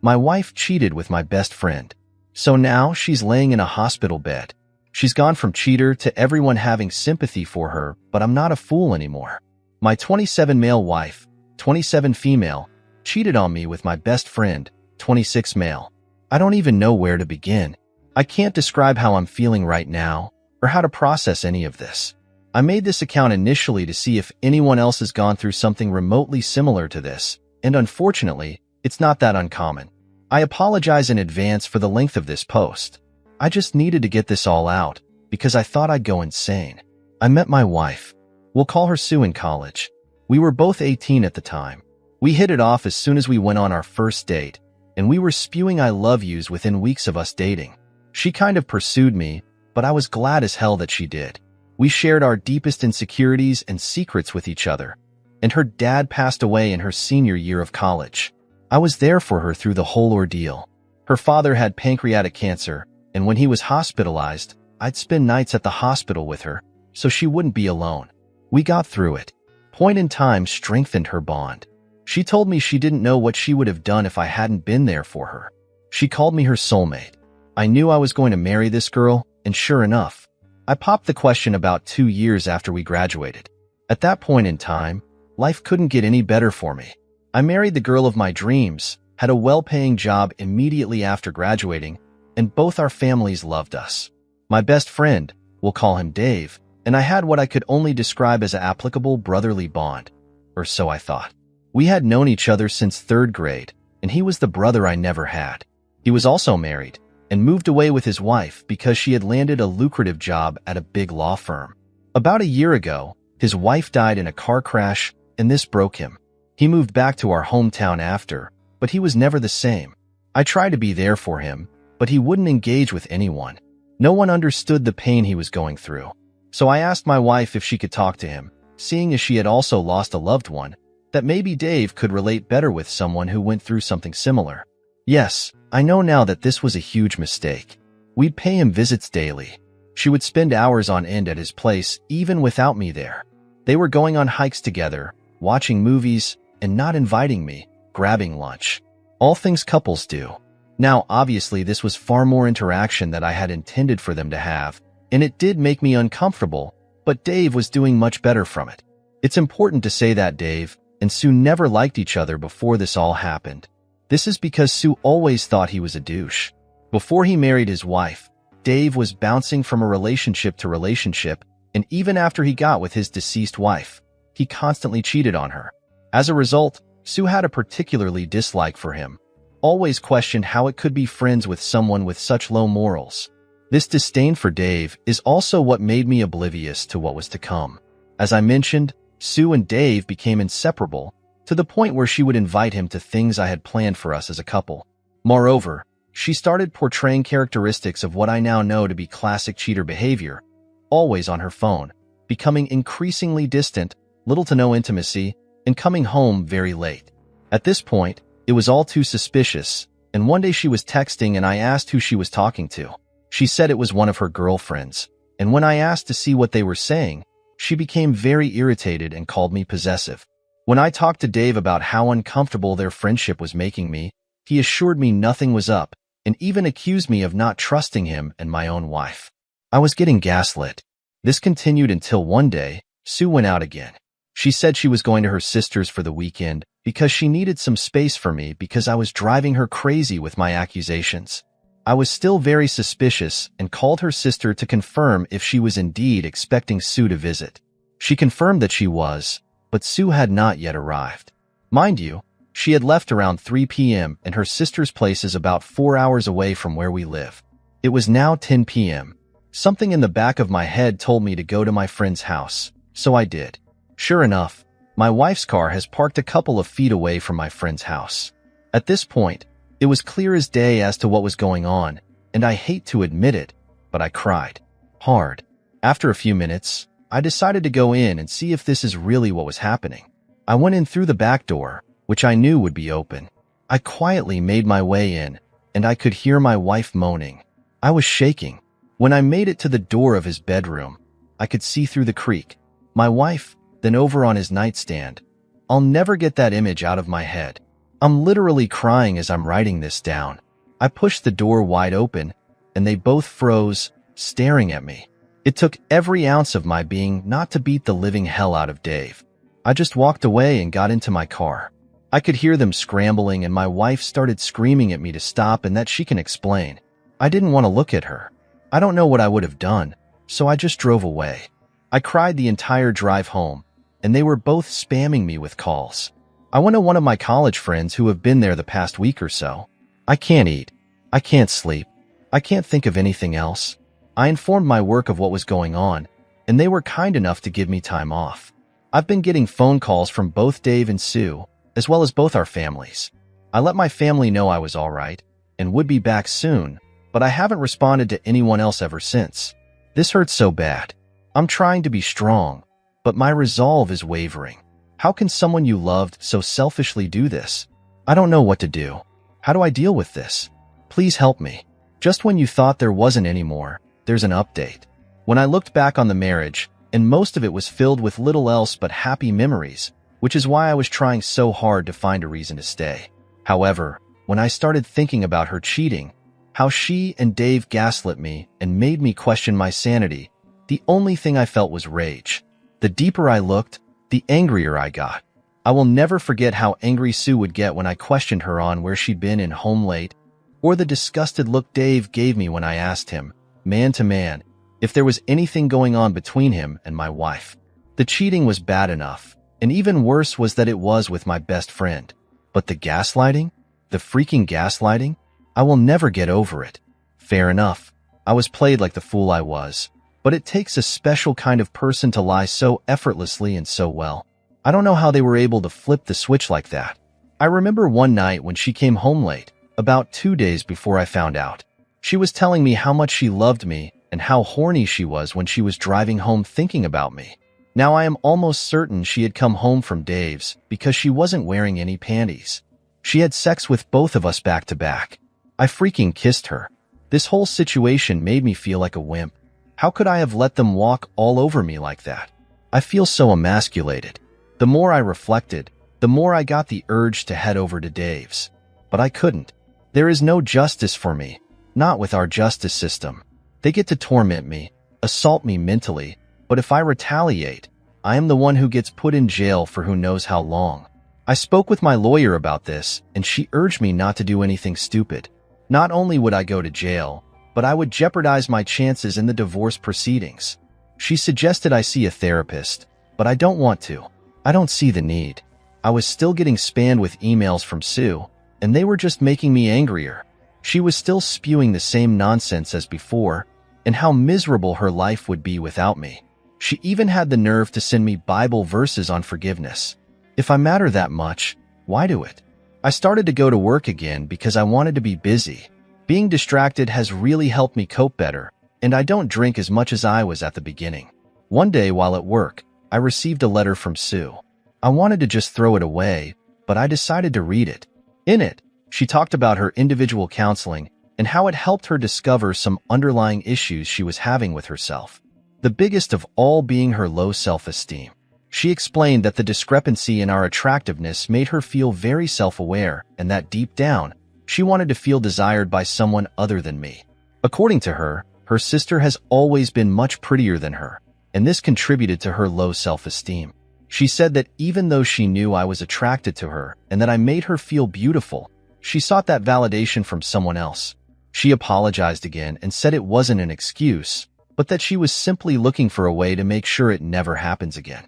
My wife cheated with my best friend. So now she's laying in a hospital bed. She's gone from cheater to everyone having sympathy for her, but I'm not a fool anymore. My 27 male wife, 27 female, cheated on me with my best friend, 26 male. I don't even know where to begin. I can't describe how I'm feeling right now or how to process any of this. I made this account initially to see if anyone else has gone through something remotely similar to this, and unfortunately, it's not that uncommon. I apologize in advance for the length of this post. I just needed to get this all out because I thought I'd go insane. I met my wife. We'll call her Sue in college. We were both 18 at the time. We hit it off as soon as we went on our first date, and we were spewing I love yous within weeks of us dating. She kind of pursued me, but I was glad as hell that she did. We shared our deepest insecurities and secrets with each other, and her dad passed away in her senior year of college. I was there for her through the whole ordeal. Her father had pancreatic cancer, and when he was hospitalized, I'd spend nights at the hospital with her, so she wouldn't be alone. We got through it. Point in time strengthened her bond. She told me she didn't know what she would have done if I hadn't been there for her. She called me her soulmate. I knew I was going to marry this girl, and sure enough, I popped the question about 2 years after we graduated. At that point in time, life couldn't get any better for me. I married the girl of my dreams, had a well-paying job immediately after graduating, and both our families loved us. My best friend, we'll call him Dave, and I had what I could only describe as an applicable brotherly bond, or so I thought. We had known each other since 3rd grade, and he was the brother I never had. He was also married, and moved away with his wife because she had landed a lucrative job at a big law firm. About a year ago, his wife died in a car crash, and this broke him. He moved back to our hometown after, but he was never the same. I tried to be there for him, but he wouldn't engage with anyone. No one understood the pain he was going through. So I asked my wife if she could talk to him, seeing as she had also lost a loved one, that maybe Dave could relate better with someone who went through something similar. Yes, I know now that this was a huge mistake. We'd pay him visits daily. She would spend hours on end at his place, even without me there. They were going on hikes together, watching movies, and not inviting me, grabbing lunch. All things couples do. Now, obviously, this was far more interaction than I had intended for them to have, and it did make me uncomfortable, but Dave was doing much better from it. It's important to say that Dave and Sue never liked each other before this all happened. This is because Sue always thought he was a douche. Before he married his wife, Dave was bouncing from a relationship to relationship, and even after he got with his deceased wife, he constantly cheated on her. As a result, Sue had a particularly dislike for him, always questioned how it could be friends with someone with such low morals. This disdain for Dave is also what made me oblivious to what was to come. As I mentioned, Sue and Dave became inseparable, to the point where she would invite him to things I had planned for us as a couple. Moreover, she started portraying characteristics of what I now know to be classic cheater behavior, always on her phone, becoming increasingly distant, little to no intimacy, and coming home very late. At this point, it was all too suspicious, and one day she was texting and I asked who she was talking to. She said it was one of her girlfriends, and when I asked to see what they were saying, she became very irritated and called me possessive. When I talked to Dave about how uncomfortable their friendship was making me, he assured me nothing was up, and even accused me of not trusting him and my own wife. I was getting gaslit. This continued until one day, Sue went out again. She said she was going to her sister's for the weekend because she needed some space for me because I was driving her crazy with my accusations. I was still very suspicious and called her sister to confirm if she was indeed expecting Sue to visit. She confirmed that she was, but Sue had not yet arrived. Mind you, she had left around 3 p.m. and her sister's place is about 4 hours away from where we live. It was now 10 p.m. Something in the back of my head told me to go to my friend's house, so I did. Sure enough, my wife's car has parked a couple of feet away from my friend's house. At this point, it was clear as day as to what was going on, and I hate to admit it, but I cried. Hard. After a few minutes, I decided to go in and see if this is really what was happening. I went in through the back door, which I knew would be open. I quietly made my way in, and I could hear my wife moaning. I was shaking. When I made it to the door of his bedroom, I could see through the creak. My wife, then over on his nightstand. I'll never get that image out of my head. I'm literally crying as I'm writing this down. I pushed the door wide open, and they both froze, staring at me. It took every ounce of my being not to beat the living hell out of Dave. I just walked away and got into my car. I could hear them scrambling, and my wife started screaming at me to stop and that she can explain. I didn't want to look at her. I don't know what I would have done, so I just drove away. I cried the entire drive home, and they were both spamming me with calls. I went to one of my college friends who have been there the past week or so. I can't eat. I can't sleep. I can't think of anything else. I informed my work of what was going on, and they were kind enough to give me time off. I've been getting phone calls from both Dave and Sue, as well as both our families. I let my family know I was all right and would be back soon, but I haven't responded to anyone else ever since. This hurts so bad. I'm trying to be strong, but my resolve is wavering. How can someone you loved so selfishly do this? I don't know what to do. How do I deal with this? Please help me. Just when you thought there wasn't any more, there's an update. When I looked back on the marriage, and most of it was filled with little else but happy memories, which is why I was trying so hard to find a reason to stay. However, when I started thinking about her cheating, how she and Dave gaslit me and made me question my sanity, the only thing I felt was rage. The deeper I looked, the angrier I got. I will never forget how angry Sue would get when I questioned her on where she'd been and home late, or the disgusted look Dave gave me when I asked him, man to man, if there was anything going on between him and my wife. The cheating was bad enough, and even worse was that it was with my best friend. But the gaslighting? The freaking gaslighting? I will never get over it. Fair enough. I was played like the fool I was. But it takes a special kind of person to lie so effortlessly and so well. I don't know how they were able to flip the switch like that. I remember one night when she came home late, about 2 days before I found out. She was telling me how much she loved me and how horny she was when she was driving home thinking about me. Now I am almost certain she had come home from Dave's because she wasn't wearing any panties. She had sex with both of us back to back. I freaking kissed her. This whole situation made me feel like a wimp. How could I have let them walk all over me like that? I feel so emasculated. The more I reflected, the more I got the urge to head over to Dave's. But I couldn't. There is no justice for me, not with our justice system. They get to torment me, assault me mentally, but if I retaliate, I am the one who gets put in jail for who knows how long. I spoke with my lawyer about this, and she urged me not to do anything stupid. Not only would I go to jail, but I would jeopardize my chances in the divorce proceedings. She suggested I see a therapist, but I don't want to. I don't see the need. I was still getting spammed with emails from Sue, and they were just making me angrier. She was still spewing the same nonsense as before, and how miserable her life would be without me. She even had the nerve to send me Bible verses on forgiveness. If I matter that much, why do it? I started to go to work again because I wanted to be busy. Being distracted has really helped me cope better, and I don't drink as much as I was at the beginning. One day while at work, I received a letter from Sue. I wanted to just throw it away, but I decided to read it. In it, she talked about her individual counseling and how it helped her discover some underlying issues she was having with herself. The biggest of all being her low self-esteem. She explained that the discrepancy in our attractiveness made her feel very self-aware and that deep down, she wanted to feel desired by someone other than me. According to her, her sister has always been much prettier than her, and this contributed to her low self-esteem. She said that even though she knew I was attracted to her and that I made her feel beautiful, she sought that validation from someone else. She apologized again and said it wasn't an excuse, but that she was simply looking for a way to make sure it never happens again.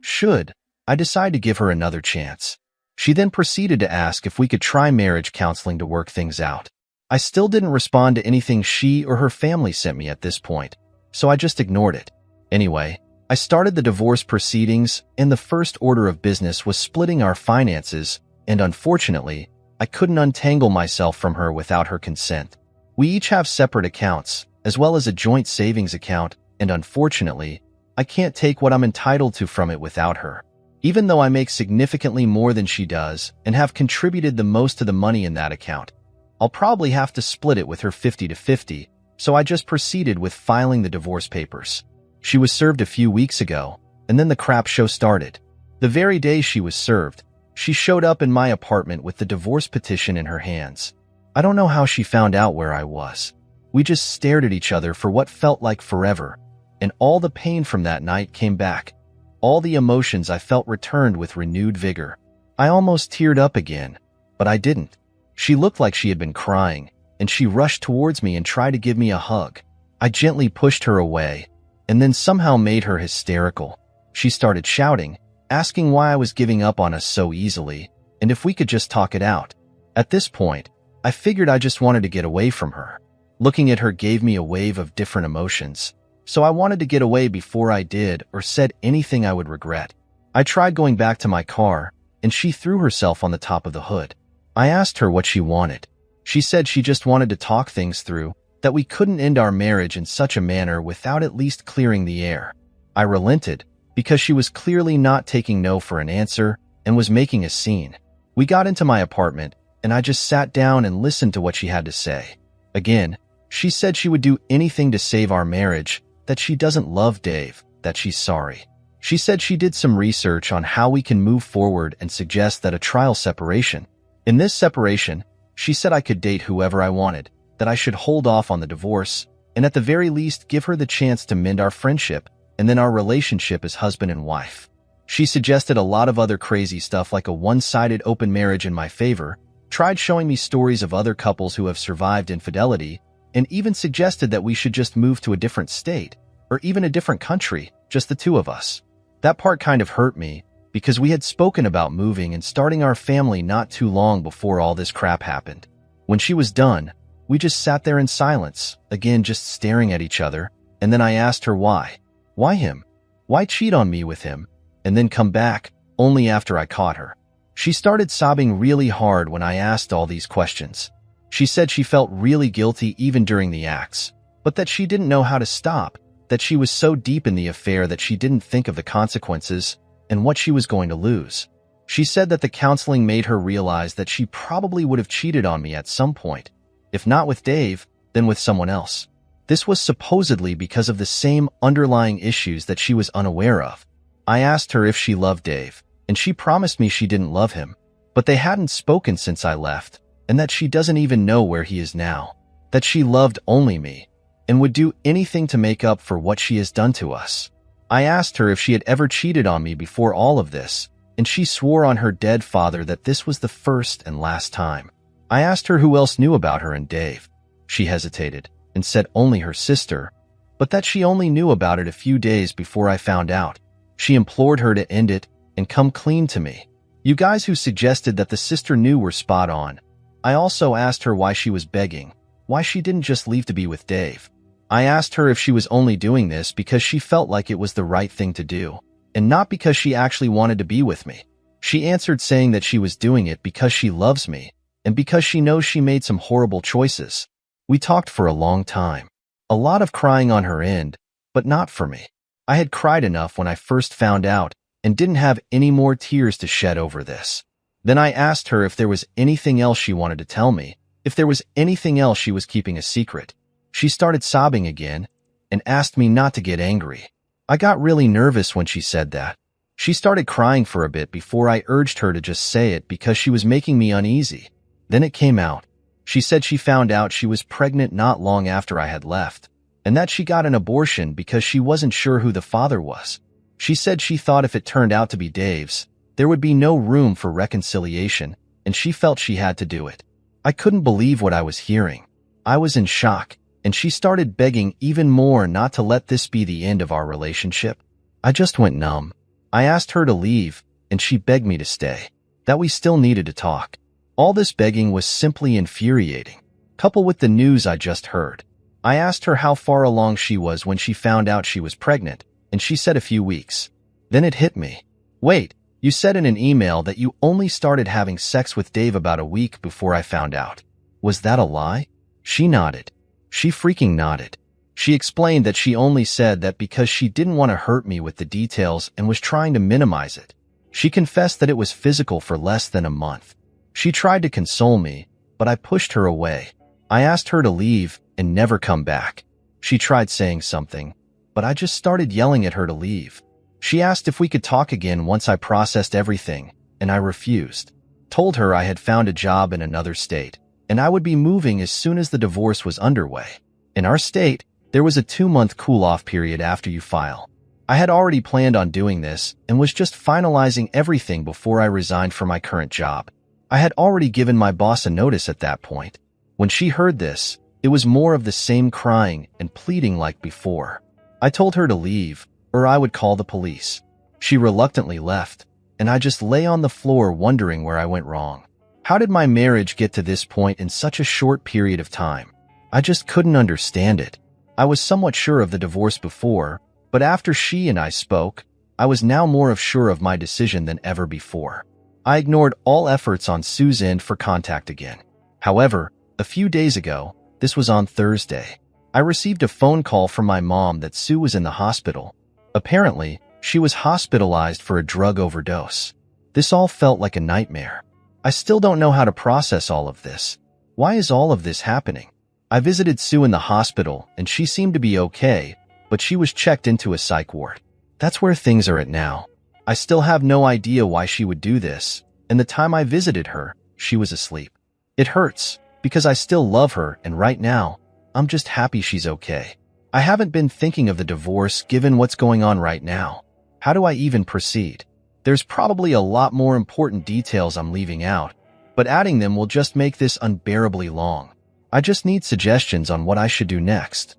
Should I decide to give her another chance? She then proceeded to ask if we could try marriage counseling to work things out. I still didn't respond to anything she or her family sent me at this point, so I just ignored it. Anyway, I started the divorce proceedings, and the first order of business was splitting our finances, and unfortunately, I couldn't untangle myself from her without her consent. We each have separate accounts, as well as a joint savings account, and unfortunately, I can't take what I'm entitled to from it without her. Even though I make significantly more than she does and have contributed the most of the money in that account, I'll probably have to split it with her 50-50, so I just proceeded with filing the divorce papers. She was served a few weeks ago, and then the crap show started. The very day she was served, She showed up in my apartment with the divorce petition in her hands. I don't know how she found out where I was. We just stared at each other for what felt like forever, and all the pain from that night came back. All the emotions I felt returned with renewed vigor. I almost teared up again, but I didn't. She looked like she had been crying, and she rushed towards me and tried to give me a hug. I gently pushed her away, and then somehow made her hysterical. She started shouting, asking why I was giving up on us so easily, and if we could just talk it out. At this point, I figured I just wanted to get away from her. Looking at her gave me a wave of different emotions, so I wanted to get away before I did or said anything I would regret. I tried going back to my car, and she threw herself on the top of the hood. I asked her what she wanted. She said she just wanted to talk things through, that we couldn't end our marriage in such a manner without at least clearing the air. I relented, because she was clearly not taking no for an answer and was making a scene. We got into my apartment, and I just sat down and listened to what she had to say. Again, she said she would do anything to save our marriage, that she doesn't love Dave, that she's sorry. She said she did some research on how we can move forward and suggest that a trial separation. In this separation, she said I could date whoever I wanted, that I should hold off on the divorce, and at the very least give her the chance to mend our friendship and then our relationship as husband and wife. She suggested a lot of other crazy stuff like a one-sided open marriage in my favor, tried showing me stories of other couples who have survived infidelity, and even suggested that we should just move to a different state, or even a different country, just the two of us. That part kind of hurt me, because we had spoken about moving and starting our family not too long before all this crap happened. When she was done, we just sat there in silence, again just staring at each other, and then I asked her why. Why him? Why cheat on me with him, and then come back, only after I caught her? She started sobbing really hard when I asked all these questions. She said she felt really guilty even during the acts, but that she didn't know how to stop, that she was so deep in the affair that she didn't think of the consequences and what she was going to lose. She said that the counseling made her realize that she probably would have cheated on me at some point, if not with Dave, then with someone else. This was supposedly because of the same underlying issues that she was unaware of. I asked her if she loved Dave, and she promised me she didn't love him, but they hadn't spoken since I left, and that she doesn't even know where he is now, that she loved only me, and would do anything to make up for what she has done to us. I asked her if she had ever cheated on me before all of this, and she swore on her dead father that this was the first and last time. I asked her who else knew about her and Dave. She hesitated and said only her sister, but that she only knew about it a few days before I found out. She implored her to end it and come clean to me. You guys who suggested that the sister knew were spot on. I also asked her why she was begging, why she didn't just leave to be with Dave. I asked her if she was only doing this because she felt like it was the right thing to do, and not because she actually wanted to be with me. She answered saying that she was doing it because she loves me, and because she knows she made some horrible choices. We talked for a long time. A lot of crying on her end, but not for me. I had cried enough when I first found out, and didn't have any more tears to shed over this. Then I asked her if there was anything else she wanted to tell me, if there was anything else she was keeping a secret. She started sobbing again, and asked me not to get angry. I got really nervous when she said that. She started crying for a bit before I urged her to just say it because she was making me uneasy. Then it came out. She said she found out she was pregnant not long after I had left, and that she got an abortion because she wasn't sure who the father was. She said she thought if it turned out to be Dave's, there would be no room for reconciliation, and she felt she had to do it. I couldn't believe what I was hearing. I was in shock, and she started begging even more not to let this be the end of our relationship. I just went numb. I asked her to leave, and she begged me to stay, that we still needed to talk. All this begging was simply infuriating, coupled with the news I just heard. I asked her how far along she was when she found out she was pregnant, and she said a few weeks. Then it hit me. Wait, you said in an email that you only started having sex with Dave about a week before I found out. Was that a lie? She nodded. She freaking nodded. She explained that she only said that because she didn't want to hurt me with the details and was trying to minimize it. She confessed that it was physical for less than a month. She tried to console me, but I pushed her away. I asked her to leave and never come back. She tried saying something, but I just started yelling at her to leave. She asked if we could talk again once I processed everything, and I refused. Told her I had found a job in another state, and I would be moving as soon as the divorce was underway. In our state, there was a 2-month cool-off period after you file. I had already planned on doing this and was just finalizing everything before I resigned from my current job. I had already given my boss a notice at that point. When she heard this, it was more of the same crying and pleading like before. I told her to leave, or I would call the police. She reluctantly left, and I just lay on the floor wondering where I went wrong. How did my marriage get to this point in such a short period of time? I just couldn't understand it. I was somewhat sure of the divorce before, but after she and I spoke, I was now more sure of my decision than ever before. I ignored all efforts on Sue's end for contact again. However, a few days ago, this was on Thursday, I received a phone call from my mom that Sue was in the hospital. Apparently, she was hospitalized for a drug overdose. This all felt like a nightmare. I still don't know how to process all of this. Why is all of this happening? I visited Sue in the hospital, and she seemed to be okay, but she was checked into a psych ward. That's where things are at now. I still have no idea why she would do this, and the time I visited her, she was asleep. It hurts, because I still love her, and right now, I'm just happy she's okay. I haven't been thinking of the divorce given what's going on right now. How do I even proceed? There's probably a lot more important details I'm leaving out, but adding them will just make this unbearably long. I just need suggestions on what I should do next.